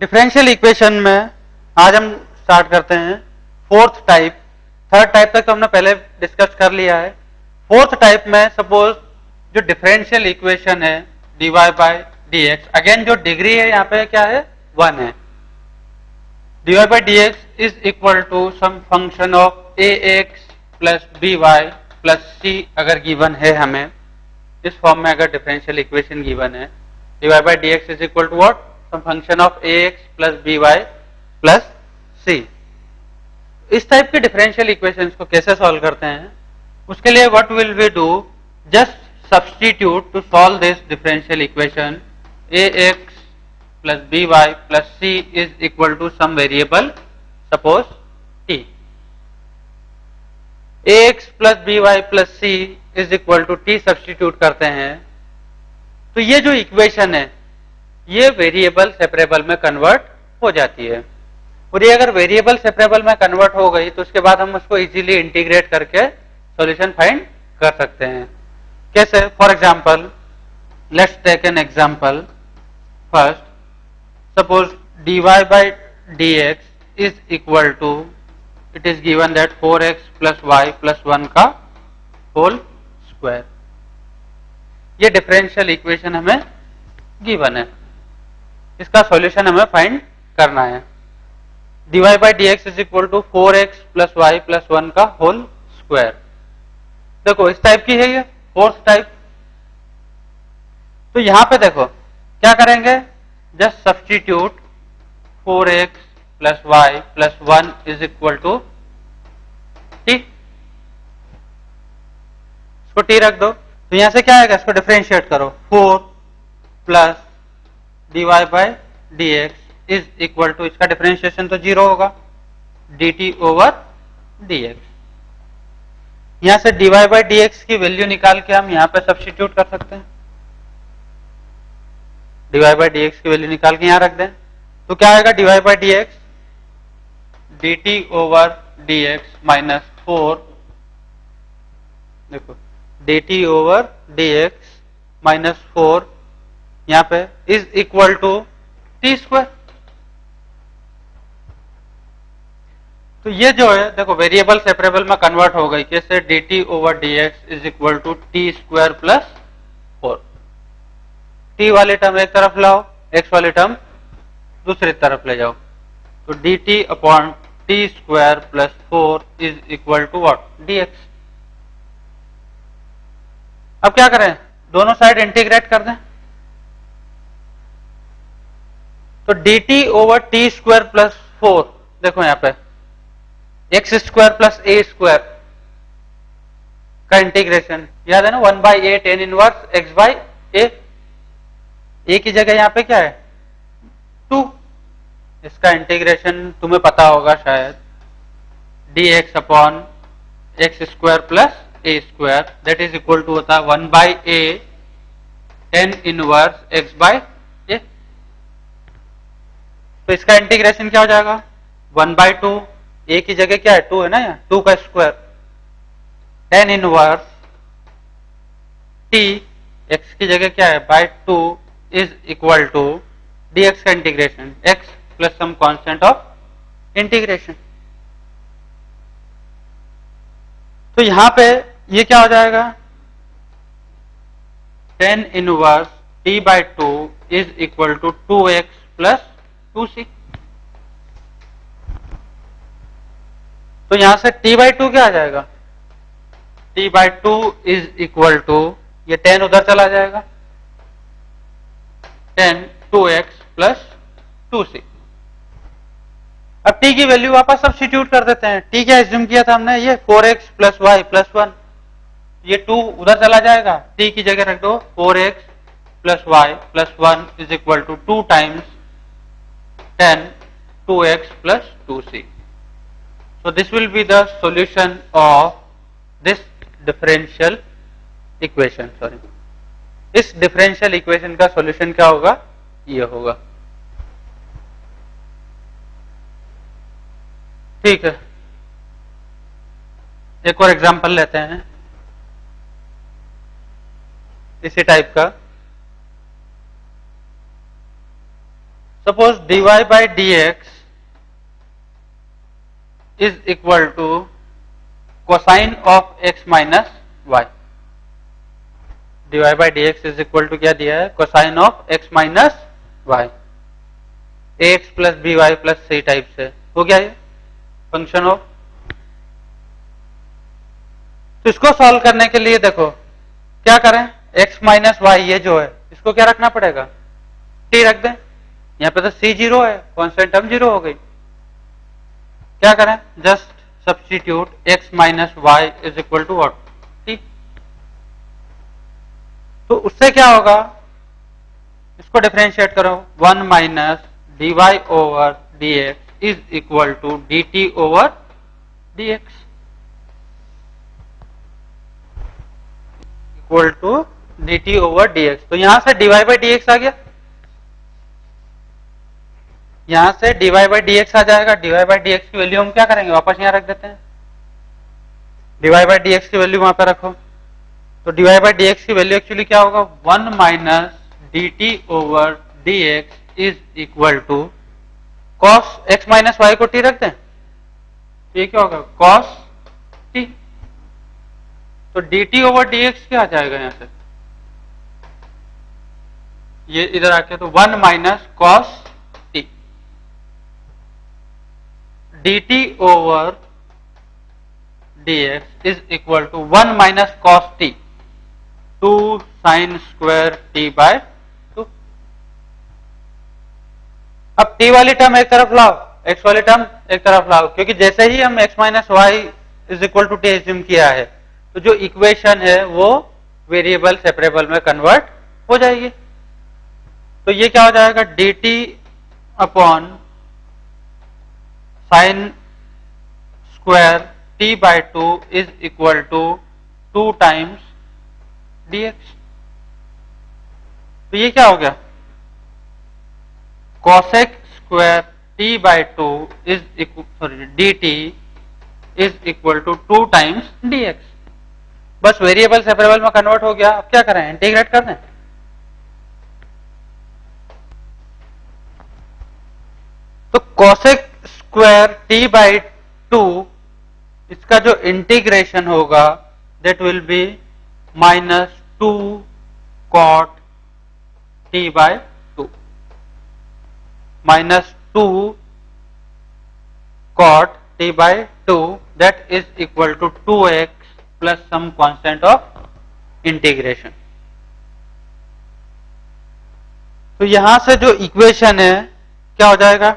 Differential equation में आज हम स्टार्ट करते हैं फोर्थ टाइप। थर्ड टाइप तक तो हमने पहले डिस्कस कर लिया है। फोर्थ टाइप में सपोज जो डिफरेंशियल इक्वेशन है dy by d x, again जो डिग्री है यहाँ पे क्या है, 1 है। dy by d x is equal to some function of a x plus b y plus c अगर गिवन है हमें, इस फॉर्म में अगर डिफरेंशियल इक्वेशन गिवन है, dy by d x is equal to what, some function of a x plus b y plus सी। इस type के differential equations को कैसे सॉल्व करते हैं, उसके लिए what will we do, just substitute to solve this differential equation a x plus b y plus c is equal to some variable suppose t. A x plus b y plus c is equal to t substitute करते हैं तो ये जो equation है ये variable separable में convert हो जाती है। और ये अगर वेरिएबल सेपरेबल में कन्वर्ट हो गई तो उसके बाद हम उसको इजीली इंटीग्रेट करके सॉल्यूशन फाइंड कर सकते हैं। कैसे? For example let's take an example first, suppose dy by dx is equal to, it is given that 4x plus y plus 1 का होल स्क्वायर। ये डिफरेंशियल इक्वेशन हमें गिवन है, इसका सॉल्यूशन हमें फाइंड करना है। dy by dx is equal to 4x plus y plus 1 का whole square. देखो इस टाइप की है ये फोर्थ टाइप। तो यहां पे देखो क्या करेंगे, just substitute 4x plus y plus 1 is equal to t, इसको टी रख दो। तो यहां से क्या आएगा, इसको डिफरेंशिएट करो, 4 plus dy by dx is equal to, इसका डिफरेंशिएशन तो 0 होगा, dt ओवर dx। यहां से dy बाय dx की वैल्यू निकाल के हम यहां पे सब्स्टिट्यूट कर सकते हैं। dy बाय dx की वैल्यू निकाल के यहां रख दें तो क्या आएगा, dy by dx dt over dx minus 4, देखो dt ओवर dx माइनस 4 यहां पे is equal to t square. तो ये जो है देखो वेरिएबल सेपरेबल में कन्वर्ट हो गई, कैसे, dt over dx is equal to t square plus 4। T वाले टर्म एक तरफ लाओ, x वाले टर्म दूसरी तरफ ले जाओ, तो dt upon t square plus 4 is equal to what, dx। अब क्या करें, दोनों साइड इंटीग्रेट कर दें, तो dt over t square plus 4, देखो यहां पे x square plus a square का इंटीग्रेशन याद है ना, 1 by a tan inverse x by a की जगह यहां पे क्या है 2, इसका इंटीग्रेशन तुम्हें पता होगा शायद, dx upon x square plus a square that is equal to होता है 1 by a tan inverse x by a. तो इसका इंटीग्रेशन क्या हो जाएगा, 1 बाई 2, ए की जगह क्या है 2 है ना, यहाँ 2 का square, tan inverse t x की जगह क्या है by 2 is equal to dx का integration x plus some constant of integration. तो यहां पे ये क्या हो जाएगा, tan inverse t by 2 is equal to 2x plus 2c। तो यहां से t बाई 2 क्या आ जाएगा, t by 2 is equal to, ये 10 उधर चला जाएगा, 10 2x प्लस 2c। अब t की वैल्यू वापस सब्स्टिट्यूट कर देते हैं। t क्या एज्यूम किया था हमने, ये 4x प्लस वाई प्लस 1, ये 2 उधर चला जाएगा, t की जगह रख दो 4x plus y plus 1 is equal to 2 times 10 2x plus 2c। So this will be the solution of this differential equation, sorry, इस differential equation का solution क्या होगा, ये होगा। ठीक है, एक और एग्जांपल लेते हैं इसी टाइप का। Suppose dy by dx is equal to cosine of x minus y. dy by dx is equal to क्या दिया है? Cosine of x minus y, ax plus b y plus c type से हो गया ये function of. तो इसको solve करने के लिए देखो क्या करें, x माइनस वाई ये जो है इसको क्या रखना पड़ेगा? t रख दें। यहां पे तो c जीरो है, कांस्टेंट टर्म जीरो हो गई। क्या करें? Just substitute x minus y is equal to what? t। तो उससे क्या होगा, इसको डिफरेंशिएट करो, 1 minus dy over dx is equal to dt over dx equal to dt over dx। तो यहां से dy बाई dx आ गया, यहां से dy बाई dx आ जाएगा। dy बाई dx की वैल्यू हम क्या करेंगे? वापस यहां रख देते हैं। dy बाई dx की वैल्यू वहां पे रखो, तो dy बाई dx की वैल्यू एक्चुअली क्या होगा? 1 minus dt over dx is equal to cos x minus y को t रख दें, ये क्या होगा? cos t। तो dt ओवर dx क्या आ जाएगा यहां से? ये इधर आके तो 1 minus cos t dt over dx is equal to 1 minus cos t 2 sine square t by 2। अब t वाली टर्म एक तरफ लाओ, x वाली टर्म एक तरफ लाओ, क्योंकि जैसे ही हम x minus y is equal to t assume किया है तो जो इक्वेशन है वो वेरिएबल सेपरेबल में कन्वर्ट हो जाएगी। तो ये क्या हो जाएगा? dt upon sine square t by 2 is equal to 2 times dx। तो ये क्या हो गया? cosec square t by 2 is dt is equal to 2 times dx। बस वेरिएबल सेपरेबल में कन्वर्ट हो गया। अब क्या करें? इंटीग्रेट कर दें। तो cosec स्क्वायर t बाय 2 इसका जो इंटीग्रेशन होगा that will be minus 2 cot t by 2 minus 2 cot t by 2 that is equal to 2x plus some constant of integration. तो यहां से जो इक्वेशन है क्या हो जाएगा?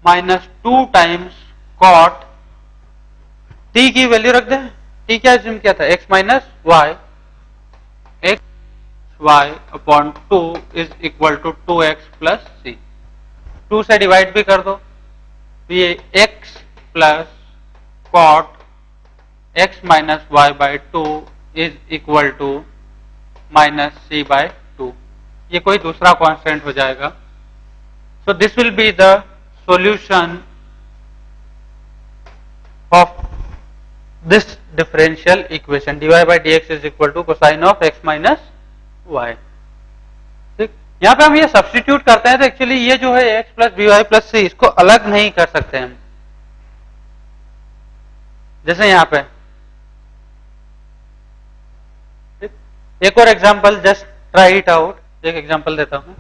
माइनस 2 टाइम्स cot t की वैल्यू रख दें। t क्या एज्यूम किया था? x minus y, x y upon 2 is equal to 2x plus c. 2 से डिवाइड भी कर दो तो ये x plus cot x minus y by 2 is equal to minus c by 2। ये कोई दूसरा कांस्टेंट हो जाएगा। So this will be the solution of this differential equation dy by dx is equal to cosine of x minus y। ठीक, यहां पे हम ये सब्स्टिट्यूट करते हैं तो एक्चुअली ये जो है x plus b y plus c इसको अलग नहीं कर सकते हम। जैसे यहां पे ठीक, एक और example, just try it out. एक एग्जांपल देता हूं,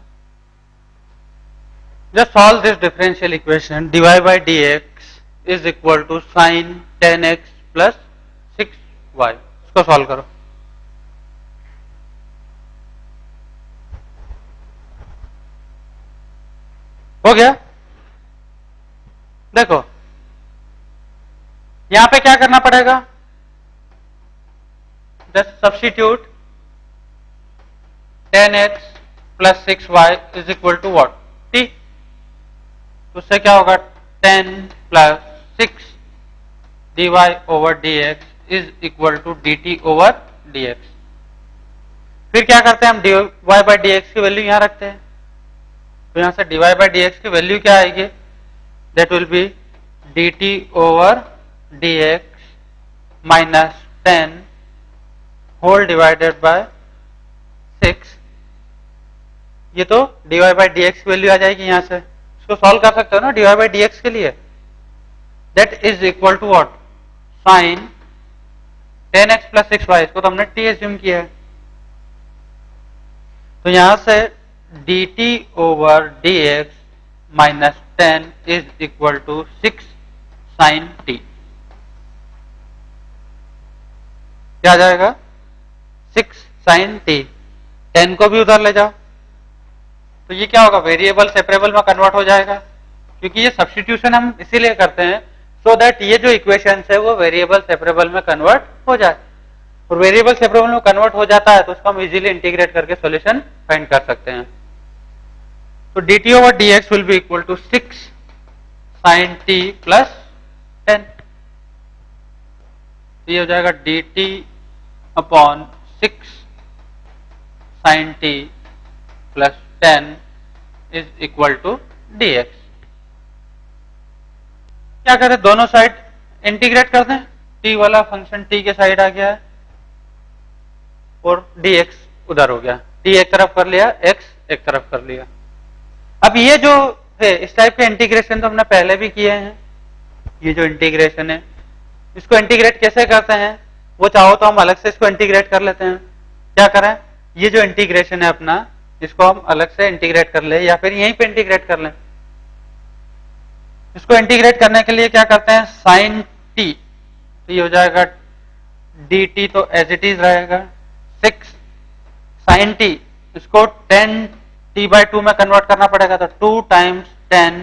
just solve this differential equation dy by dx is equal to sine 10x plus 6y। इसको सॉल्व करो। हो गया? देखो यहां पे क्या करना पड़ेगा? Just substitute 10x plus 6y is equal to what? t। उससे क्या होगा? 10 plus 6 dy over dx is equal to dt over dx। फिर क्या करते हैं हम? dy बाई dx की वैल्यू यहां रखते हैं। तो यहां से dy बाई dx की वैल्यू क्या आएगी? That will be dt over dx minus 10 whole divided by 6 ये तो dy by d x value आ जाएगी यहां से, इसको सॉल्व कर सकते हो ना dy बाई डी एक्स के लिए, that is equal to what, sine 10x plus 6y, इसको तो हमने t एज्यूम किया है, तो यहां से dt over dx minus 10 is equal to 6 sine t, क्या आ जाएगा 6 साइन t, 10 को भी उधर ले जाओ तो ये क्या होगा, वेरिएबल सेपरेबल में कन्वर्ट हो जाएगा, क्योंकि ये सब्स्टिट्यूशन हम इसीलिए करते हैं सो दैट ये जो इक्वेशन है वो वेरिएबल सेपरेबल में कन्वर्ट हो जाए, और वेरिएबल सेपरेबल में कन्वर्ट हो जाता है तो उसको हम इजीली इंटीग्रेट करके सॉल्यूशन फाइंड कर सकते हैं। तो dt over dx will be equal to 6 sine t plus 10, ये हो जाएगा dt upon 6 sine t plus 10 is equal to dx। क्या करें, दोनों साइड इंटीग्रेट कर दें, t वाला फंक्शन t के साइड आ गया है और dx उधर हो गया, t एक तरफ कर लिया, x एक तरफ कर लिया। अब ये जो है इस टाइप के इंटीग्रेशन तो हमने पहले भी किए हैं, ये जो इंटीग्रेशन है इसको इंटीग्रेट कैसे करते हैं, वो चाहो तो हम अलग से इसको इंटीग्रेट कर लेते हैं। क्या करें, ये जो इंटीग्रेशन है अपना इसको हम अलग से इंटीग्रेट कर ले या फिर यहीं पे इंटीग्रेट कर लें। इसको इंटीग्रेट करने के लिए क्या करते हैं, साइन टी, तो ये हो जाएगा डी टी, तो एज इट इज रहेगा 6 साइन टी, इसको 10 टी बाई 2 में कन्वर्ट करना पड़ेगा, तो 2 times 10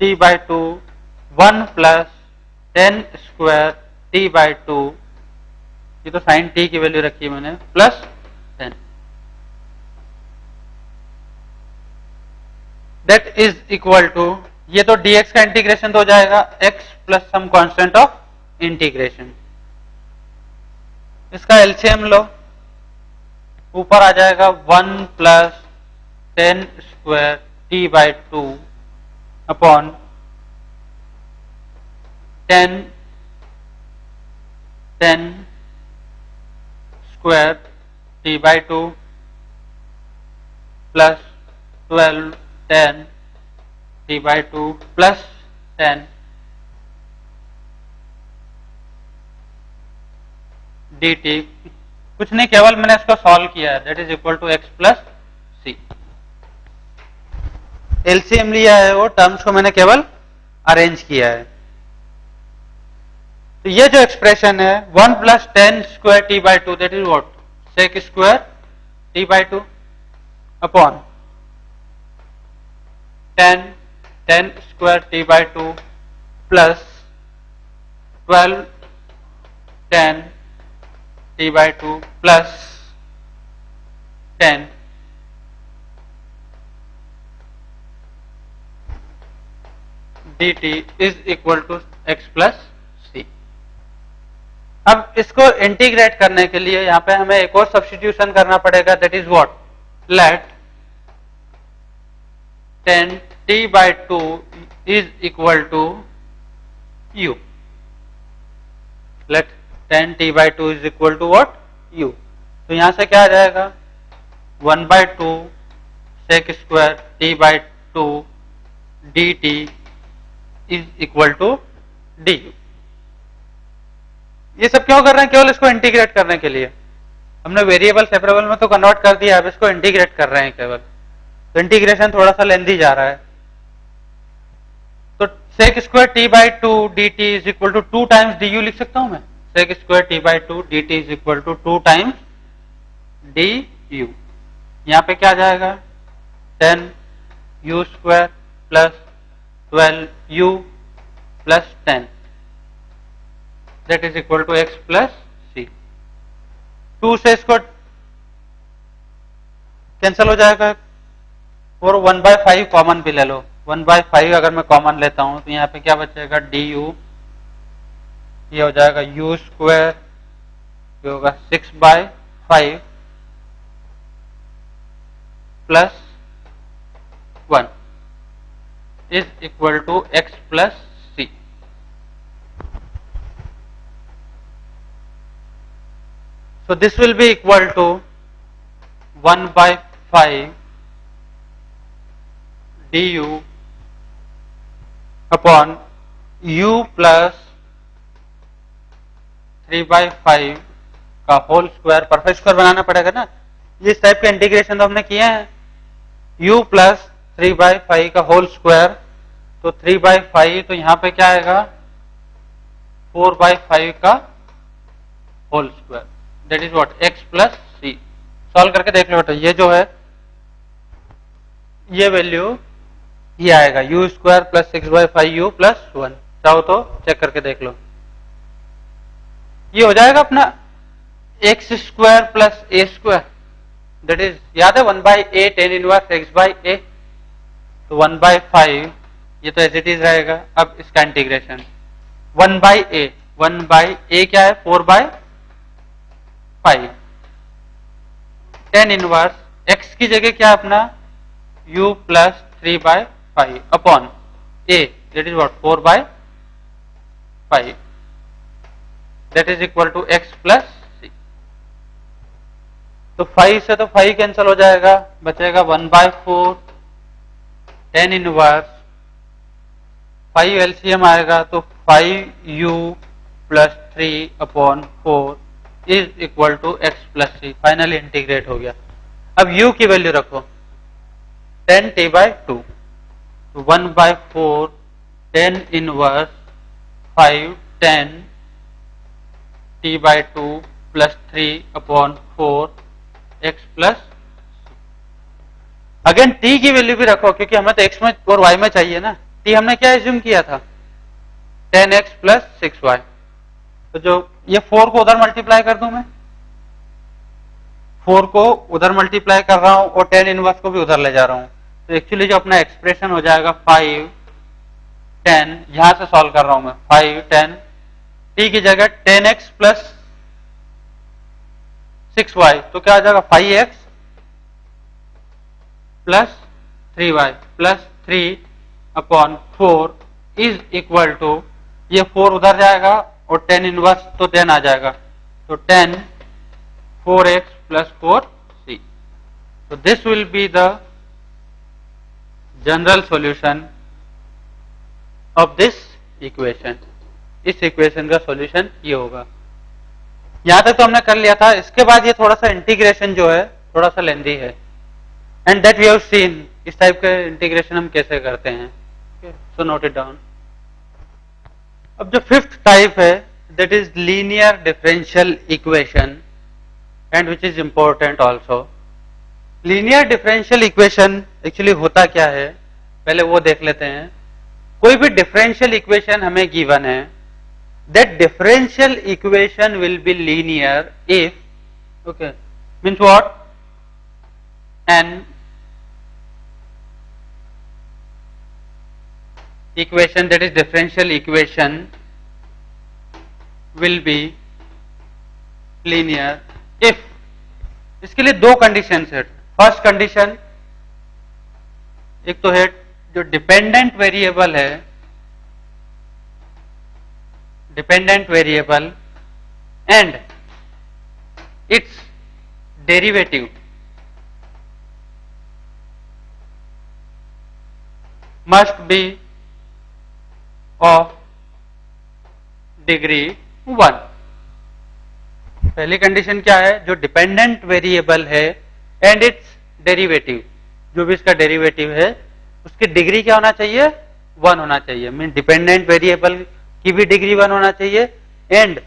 t by 2, 1 plus 10 square t by 2, ये तो साइन टी की वैल्यू रखी है मैंने, plus 10, that is equal to, ये तो dx का इंटीग्रेशन तो हो जाएगा x plus some constant of integration, इसका एलसीएम लो, ऊपर आ जाएगा 1 plus 10 square t by 2 upon 10 square t by 2 plus 12 10 t by 2 plus 10 d t, कुछ नहीं केवल मैंने इसको सॉल्व किया है, that is equal to x plus c, LCM लिया है वो टर्म्स को मैंने केवल अरेंज किया है। तो ये जो एक्सप्रेशन है 1 plus 10 square t by 2, that is what, sec square t by 2 upon 10 square t by 2 plus 12 10 t by 2 plus 10 d t is equal to x plus c. अब इसको इंटीग्रेट करने के लिए यहां पे हमें एक और सब्स्टिट्यूशन करना पड़ेगा, that is what, let 10 t by 2 is equal to u. Let 10 t by 2 is equal to what, u. तो यहां से क्या आ जाएगा 1 by 2 sec square t by 2 dt is equal to du। ये सब क्यों कर रहे हैं, केवल इसको इंटीग्रेट करने के लिए, हमने वेरिएबल सेपरेबल में तो कन्वर्ट कर दिया, अब इसको इंटीग्रेट कर रहे हैं केवल, तो इंटीग्रेशन थोड़ा सा लेंथी जा रहा है। तो sec square t by 2 d t is equal to 2 times d u लिख सकता हूं मैं, sec square t by 2 d t is equal to 2 times d u, यहां पे क्या आ जाएगा 10 u square plus 12 u plus 10, that is equal to x plus c. 2 से इसको कैंसिल हो जाएगा और 1/5 कॉमन भी ले लो, 1/5 अगर मैं कॉमन लेता हूं तो यहाँ पे क्या बचेगा डी यू, ये हो जाएगा यू स्क्वायर, ये होगा 6/5 plus 1 is equal to x plus c. So this will be equal to 1/5 du upon u plus 3/5 का होल स्क्वायर, परफेक्ट स्क्वायर बनाना पड़ेगा ना। इस टाइप के इंटीग्रेशन तो हमने किए हैं। u प्लस 3/5 का होल स्क्वायर, तो 3/5 तो यहां पे क्या आएगा 4/5 का whole square, that is what x plus c. Solve करके देख लो बेटा, ये जो है ये वैल्यू ये आएगा u square plus 6/5u plus 1। चाहो तो चेक करके देख लो, ये हो जाएगा अपना x square plus a square, that is याद है 1/a tan इनवर्स x/a, तो 1/5 ये तो एज इट इज रहेगा। अब इसका इंटीग्रेशन 1/a क्या है 4/5 tan इनवर्स x की जगह क्या अपना u plus 3/5 upon a, that is what 4/5, that is equal to x plus c. तो 5 से तो 5 कैंसिल हो जाएगा, बचेगा 1/4 tan इनवर्स 5 एलसीएम आएगा, तो 5u plus 3 upon 4 is equal to x plus c. Finally integrate हो गया। अब u की वैल्यू रखो 10t/2, तो 1/4 tan inverse 5 10 t/2 plus 3 upon 4 x plus. Again t की वैल्यू भी रखो, क्योंकि हमें तो x में और y में चाहिए ना। t हमने क्या एज्यूम किया था 10x प्लस 6y, तो जो ये 4 को उधर मल्टीप्लाई कर दूं मैं, 4 को उधर मल्टीप्लाई कर रहा हूं और tan इनवर्स को भी उधर ले जा रहा हूं, तो एक्चुअली जो अपना एक्सप्रेशन हो जाएगा 5 10, यहां से सॉल्व कर रहा हूं मैं 5 10 t की जगह 10x प्लस 6y, तो क्या आ जाएगा 5x plus 3y plus 3 upon 4 is equal to, ये 4 उधर जाएगा और 10 इनवर्स तो 10 आ जाएगा, तो 10 4x प्लस 4c। तो this will be the general solution of this equation. इस इक्वेशन का सॉल्यूशन ये होगा। यहां तक तो हमने कर लिया था। इसके बाद ये थोड़ा सा इंटीग्रेशन जो है थोड़ा सा लेंदी है, and that we have seen इस टाइप के इंटीग्रेशन हम कैसे करते हैं। So note it down. अब जो फिफ्थ टाइप है that is linear differential equation, and which is important also. Linear differential equation actually होता क्या है पहले वो देख लेते हैं। कोई भी डिफरेंशियल इक्वेशन हमें गिवन है, that differential equation will be linear if, okay, means what, an equation that is differential equation will be linear if, इसके लिए दो कंडीशन है। फर्स्ट कंडीशन एक तो है जो डिपेंडेंट वेरिएबल है, dependent variable and its derivative must be of degree 1। पहली कंडीशन क्या है, जो डिपेंडेंट वेरिएबल है एंड इट्स डेरिवेटिव, जो भी इसका डेरिवेटिव है उसकी डिग्री क्या होना चाहिए 1 होना चाहिए। मीन डिपेंडेंट वेरिएबल की भी डिग्री 1 होना चाहिए एंड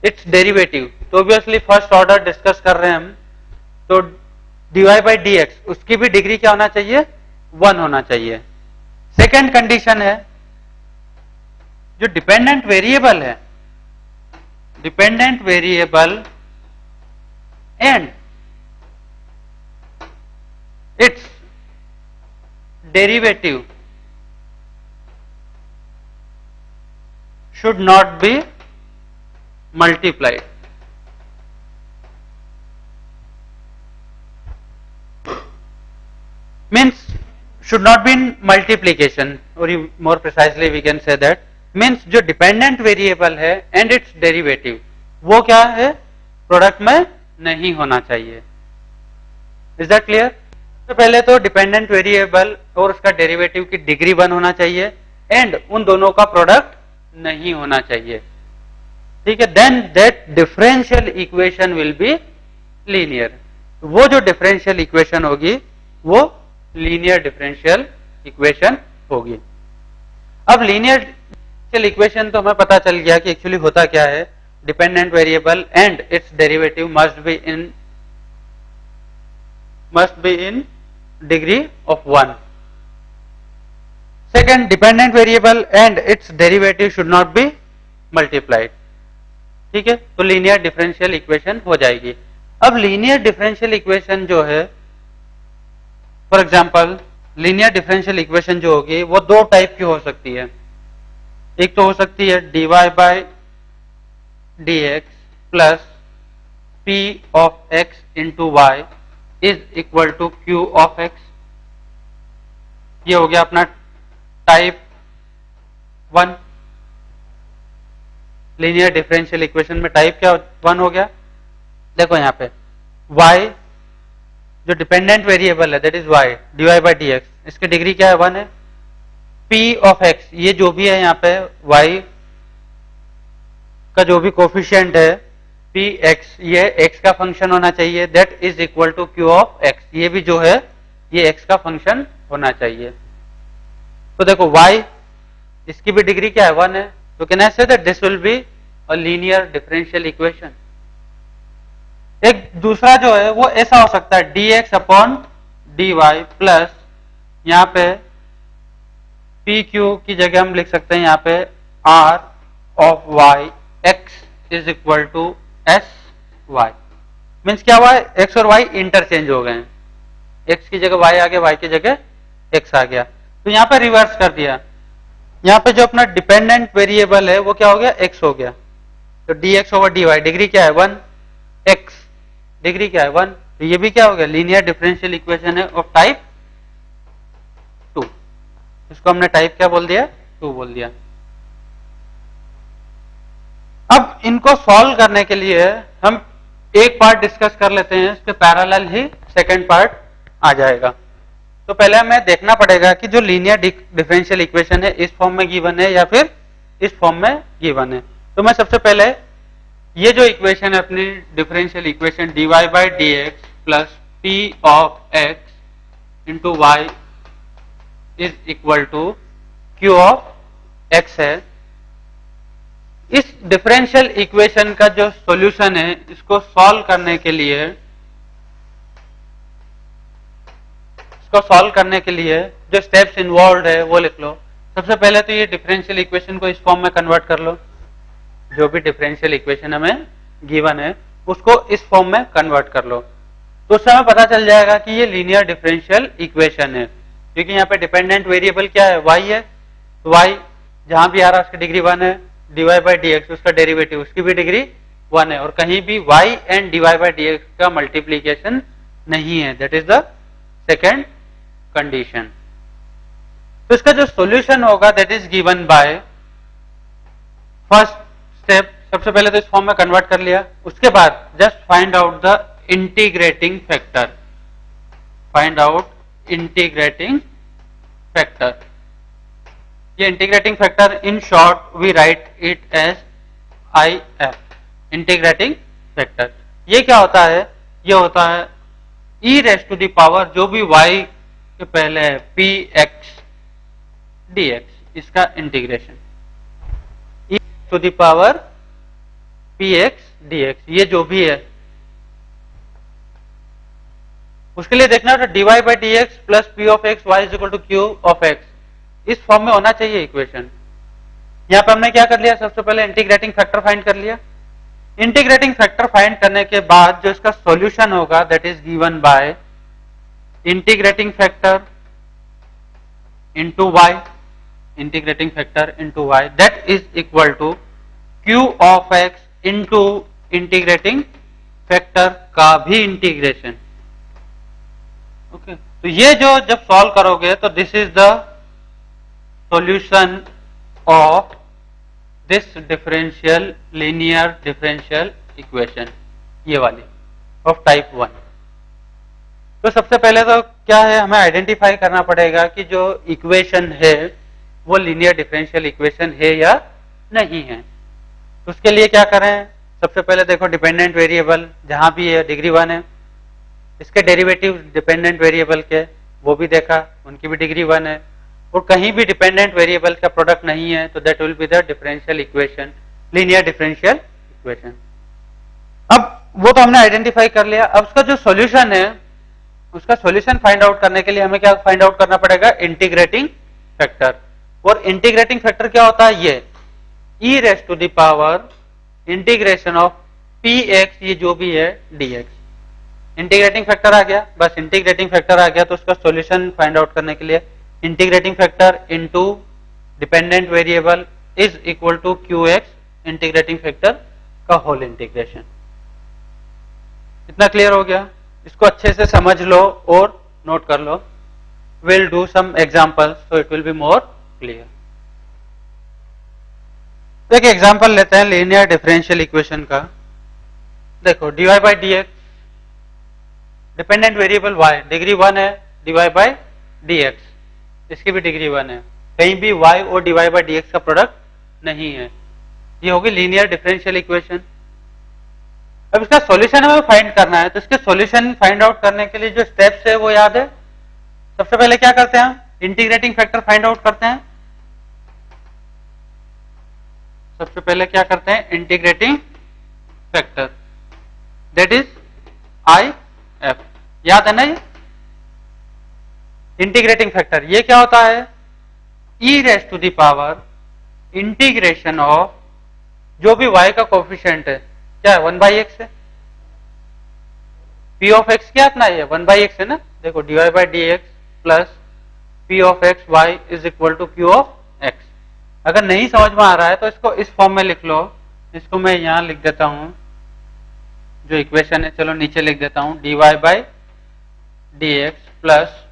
इट्स डेरिवेटिव, तो ऑब्वियसली फर्स्ट ऑर्डर डिस्कस कर रहे हैं हम, तो dy/dx उसकी भी डिग्री क्या होना चाहिए 1 होना चाहिए। सेकेंड कंडीशन है जो डिपेंडेंट वेरिएबल है, dependent variable and it's derivative should not be multiplied। means should not be in multiplication, or more precisely we can say that means जो डिपेंडेंट वेरिएबल है एंड इट्स डेरिवेटिव वो क्या है product में नहीं होना चाहिए। Is that clear? तो पहले तो डिपेंडेंट वेरिएबल और उसका डेरिवेटिव की डिग्री 1 होना चाहिए एंड उन दोनों का प्रोडक्ट नहीं होना चाहिए, ठीक है। Then that differential equation will be linear. वो जो डिफरेंशियल इक्वेशन होगी वो लीनियर डिफरेंशियल इक्वेशन होगी। अब लीनियर इक्वेशन तो हमें पता चल गया कि एक्चुअली होता क्या है, dependent variable and it's derivative must be in degree of 1। Second, dependent variable and it's derivative should not be multiplied, ठीक है। तो लीनियर डिफरेंशियल इक्वेशन हो जाएगी। अब लीनियर डिफरेंशियल इक्वेशन जो है, for example linear differential equation जो होगी वो दो टाइप की हो सकती है। एक तो हो सकती है dy by dx plus p of x into y is equal to q of x। ये हो गया अपना टाइप 1। लीनियर डिफरेंशियल इक्वेशन में टाइप क्या 1 हो गया। देखो यहां पे y जो डिपेंडेंट वेरिएबल है that is y dy by dx, इसकी डिग्री क्या है 1 है। p ऑफ x, ये जो भी है यहाँ पे y का जो भी कोफिशिएंट है px, ये x का फंक्शन होना चाहिए, that is equal to q of x। ये भी जो है ये x का फंक्शन होना चाहिए। तो देखो y, इसकी भी डिग्री क्या है 1 है। तो can I say that this will be a linear differential equation. एक दूसरा जो है वो ऐसा हो सकता है dx अपॉन dy प्लस यहाँ पे pq की जगह हम लिख सकते हैं यहाँ पे r of y x is equal to s y। Means क्या हुआ है, x और y इंटरचेंज हो गए हैं, x की जगह y आ गया, y की जगह x आ गया। तो यहाँ पे रिवर्स कर दिया, यहाँ पे जो अपना डिपेंडेंट वेरिएबल है वो क्या हो गया, x हो गया। तो dx ओवर dy, डिग्री क्या है 1, x डिग्री क्या है 1। तो ये भी क्या हो गया, लीनियर डिफरेंशियल इक्वेशन है ऑफ टाइप 2। इसको हमने टाइप क्या बोल दिया, 2 बोल दिया। अब इनको सॉल्व करने के लिए हम एक पार्ट डिस्कस कर लेते हैं, इसके पैरेलल ही सेकंड पार्ट आ जाएगा। तो पहले हमें देखना पड़ेगा कि जो लीनियर डिफरेंशियल इक्वेशन है इस फॉर्म में गिवन है या फिर इस फॉर्म में गिवन है। तो मैं सबसे पहले ये जो इक्वेशन है अपनी differential equation dy by d x plus p of x into y is equal to q of x है। इस डिफरेंशियल इक्वेशन का जो सॉल्यूशन है इसको सॉल्व करने के लिए, जो स्टेप्स इन्वॉल्व है वो लिख लो। सबसे पहले तो ये डिफरेंशियल इक्वेशन को इस फॉर्म में कन्वर्ट कर लो, जो भी डिफरेंशियल इक्वेशन हमें गिवन है उसको इस फॉर्म में कन्वर्ट कर लो। तो उससे हमें पता चल जाएगा कि ये लीनियर डिफरेंशियल इक्वेशन है, क्योंकि यहाँ पे डिपेंडेंट वेरिएबल क्या है, y है। तो y जहां भी आ रहा है उसकी डिग्री 1 है, dy बाई डी एक्स उसका डेरिवेटिव उसकी भी डिग्री 1 है, और कहीं भी y and dy by d x का मल्टीप्लीकेशन नहीं है, that is the second condition. तो इसका जो सॉल्यूशन होगा that is given by first step, सबसे पहले तो इस फॉर्म में कन्वर्ट कर लिया, उसके बाद just find out the integrating factor, ये integrating factor in short we write it as IF, integrating factor. ये क्या होता है, ये होता है e raise to the power जो भी y के पहले है px dx, इसका इंटीग्रेशन e to the power px dx, ये जो भी है उसके लिए देखना dy by d x plus p of x y is equal to q of x, इस फॉर्म में होना चाहिए इक्वेशन। यहां पे हमने क्या कर लिया, सबसे पहले इंटीग्रेटिंग फैक्टर फाइंड कर लिया। इंटीग्रेटिंग फैक्टर फाइंड करने के बाद जो इसका सॉल्यूशन होगा that is given by integrating factor into y, integrating factor into y that is equal to q of x into integrating factor का भी इंटीग्रेशन। ओके, तो ये जो जब सॉल्व करोगे तो this is the solution of this differential linear differential equation, ये वाली ऑफ टाइप 1। तो सबसे पहले तो क्या है, हमें आइडेंटिफाई करना पड़ेगा कि जो इक्वेशन है वो लीनियर डिफरेंशियल इक्वेशन है या नहीं है। तो उसके लिए क्या करें, सबसे पहले देखो डिपेंडेंट वेरिएबल जहां भी है डिग्री 1 है, इसके डेरिवेटिव डिपेंडेंट वेरिएबल के वो भी देखा, उनकी भी डिग्री 1 है, और कहीं भी डिपेंडेंट वेरिएबल का प्रोडक्ट नहीं है तो that will be the differential equation, linear differential equation. अब वो तो हमने आइडेंटिफाई कर लिया। अब उसका जो सॉल्यूशन है, उसका सॉल्यूशन फाइंड आउट करने के लिए हमें क्या फाइंड आउट करना पड़ेगा, इंटीग्रेटिंग फैक्टर। और इंटीग्रेटिंग फैक्टर क्या होता है, ये e raise to the power integration of px, ये जो भी है dx। इंटीग्रेटिंग फैक्टर आ गया, बस इंटीग्रेटिंग फैक्टर आ गया तो उसका सॉल्यूशन फाइंड आउट करने के लिए integrating factor into dependent variable is equal to qx integrating factor का होल इंटीग्रेशन। इतना क्लियर हो गया? इसको अच्छे से समझ लो और नोट कर लो। Will do some examples so it will be more clear. एक एग्जांपल लेते हैं लीनियर डिफरेंशियल इक्वेशन का। देखो dy by d x, dependent variable y, degree 1 है, dy बाई डी एक्स, इसकी भी डिग्री 1 है, कहीं भी y और dy बाई डी एक्स का प्रोडक्ट नहीं है, ये होगी लीनियर डिफरेंशियल इक्वेशन। अब इसका सॉल्यूशन हमें फाइंड करना है, तो इसके सॉल्यूशन फाइंड आउट करने के लिए जो स्टेप्स है वो याद है। सबसे पहले क्या करते हैं, इंटीग्रेटिंग फैक्टर फाइंड आउट करते हैं। सबसे पहले क्या करते हैं, integrating factor, that is I F. याद है ना ये इंटीग्रेटिंग फैक्टर, ये क्या होता है, e raise to the power integration of जो भी y का कोफिशिएंट है, क्या है 1 बाई एक्स है, p ऑफ x क्या अपना है 1 बाई एक्स है ना। देखो dy by d x plus p of x y is equal to q of x। अगर नहीं समझ में आ रहा है तो इसको इस फॉर्म में लिख लो। इसको मैं यहां लिख देता हूं, जो इक्वेशन है, चलो नीचे लिख देता हूं, dy by d x plus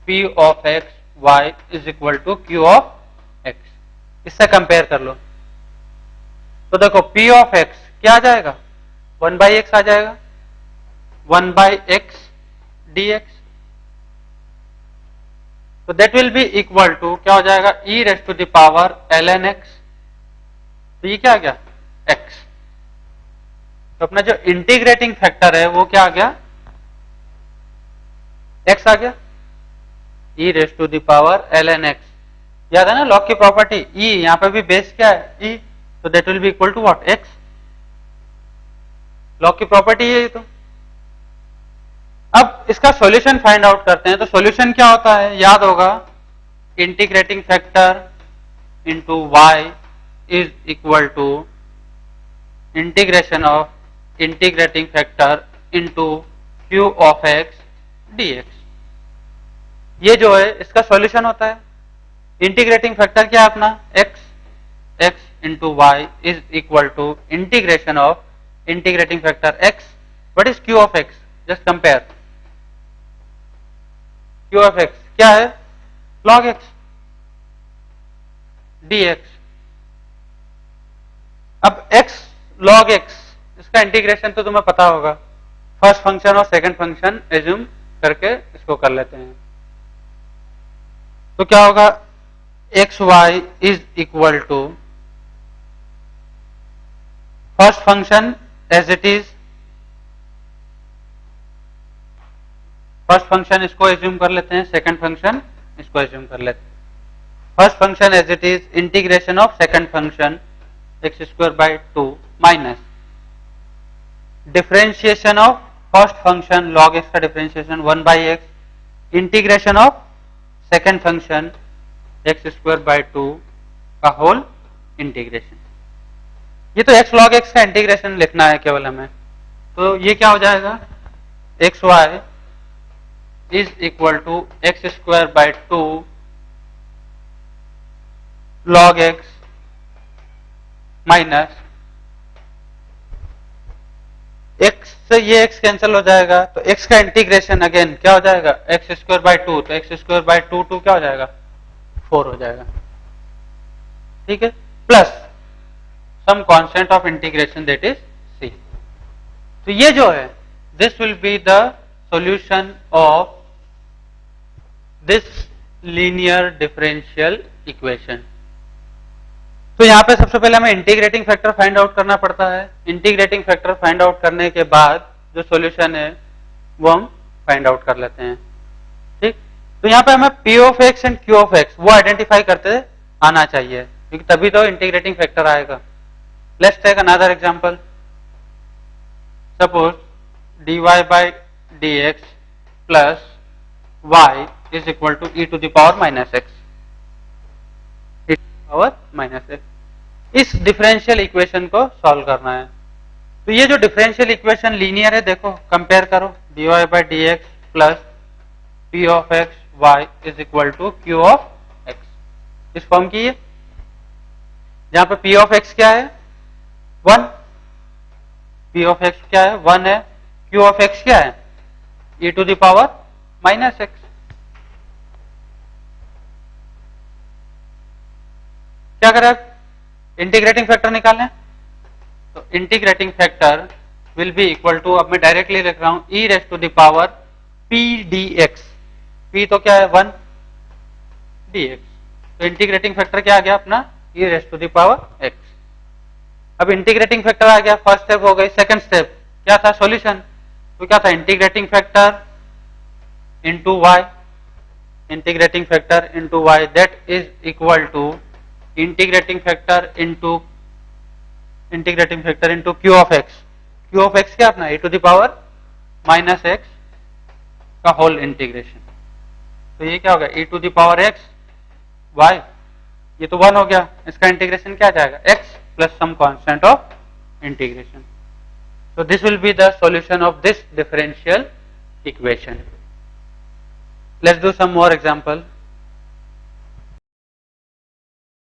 p of x y is equal to q of x। इससे कंपेयर कर लो तो देखो p ऑफ x क्या आ जाएगा, 1 बाई एक्स आ जाएगा, 1 बाई एक्स डी एक्स। तो that will be equal to क्या हो जाएगा, e raise to the power ln x। तो ये क्या आ गया, x। तो अपना जो इंटीग्रेटिंग फैक्टर है वो क्या आ गया, x आ गया, e raise to the power ln x। याद है ना लॉग की प्रॉपर्टी, e यहां पे भी बेस क्या है, e, तो that will be equal to what, x। Log की प्रॉपर्टी है ये। तो अब इसका सॉल्यूशन फाइंड आउट करते हैं। तो सॉल्यूशन क्या होता है, याद होगा, integrating factor into y is equal to integration of integrating factor into q of x dx। ये जो है इसका सॉल्यूशन होता है। इंटीग्रेटिंग फैक्टर क्या है अपना, x into y is equal to integration of integrating factor x, what is q of x, just compare. q of x क्या है, log x dx। अब x log x, इसका इंटीग्रेशन तो तुम्हें पता होगा, फर्स्ट फंक्शन और सेकंड फंक्शन एज्यूम करके इसको कर लेते हैं। तो क्या होगा, x y is equal to first function as it is, first function इसको एज्यूम कर लेते हैं, सेकंड फंक्शन इसको एज्यूम कर लेते हैं। First function as it is integration of second function x square by 2 minus differentiation of first function log x का differentiation 1 by x integration of second function x square by 2 का whole integration. ये तो x log x का integration लिखना है केवल हमें। तो ये क्या हो जाएगा, x y is equal to x square by 2 log x minus x से ये x कैंसिल हो जाएगा, तो x का इंटीग्रेशन अगेन क्या हो जाएगा, एक्स स्क्वायर बाई 2, तो एक्स स्क्वायर बाई 2 क्या हो जाएगा, 4 हो जाएगा। ठीक है, plus some constant of integration that is c। तो ये जो है this will be the solution of this linear differential equation. तो यहां पे सबसे पहले हमें इंटीग्रेटिंग फैक्टर फाइंड आउट करना पड़ता है. इंटीग्रेटिंग फैक्टर फाइंड आउट करने के बाद जो सॉल्यूशन है वो हम फाइंड आउट कर लेते हैं. ठीक, तो यहां पे हमें P of x and Q of x वो आइडेंटिफाई करते आना चाहिए, क्योंकि तभी तो इंटीग्रेटिंग फैक्टर आएगा. Let's take another example. Suppose dy by dx plus y is equal to e to the power minus x. e to the power minus x. इस differential equation को सॉल्व करना है. तो ये जो डिफरेंशियल इक्वेशन लीनियर है, देखो compare करो. dy by dx plus p of x y is equal to q of x. इस फॉर्म की है, जहां पे p of x क्या है 1, p of x क्या है 1 है, q of x क्या है e to the power minus x. क्या करें, इंटीग्रेटिंग फैक्टर निकालने. तो integrating factor will be equal to, अब मैं डायरेक्टली लिख रहा हूं e raise to the power p dx. p तो क्या है 1 dx. तो इंटीग्रेटिंग फैक्टर क्या आ गया अपना e raise to the power x. अब इंटीग्रेटिंग फैक्टर आ गया, फर्स्ट स्टेप हो गई. सेकंड स्टेप क्या था, सॉल्यूशन. तो क्या था, integrating factor into y, integrating factor into y, that is equal to integrating factor into q of x. q of x क्या अपना e to the power minus x का होल इंटीग्रेशन. तो ये क्या होगा e to the power x y, ये तो 1 हो गया. इसका इंटीग्रेशन क्या जाएगा x plus some constant of integration. So this will be the solution of this differential equation. Let's do some more example.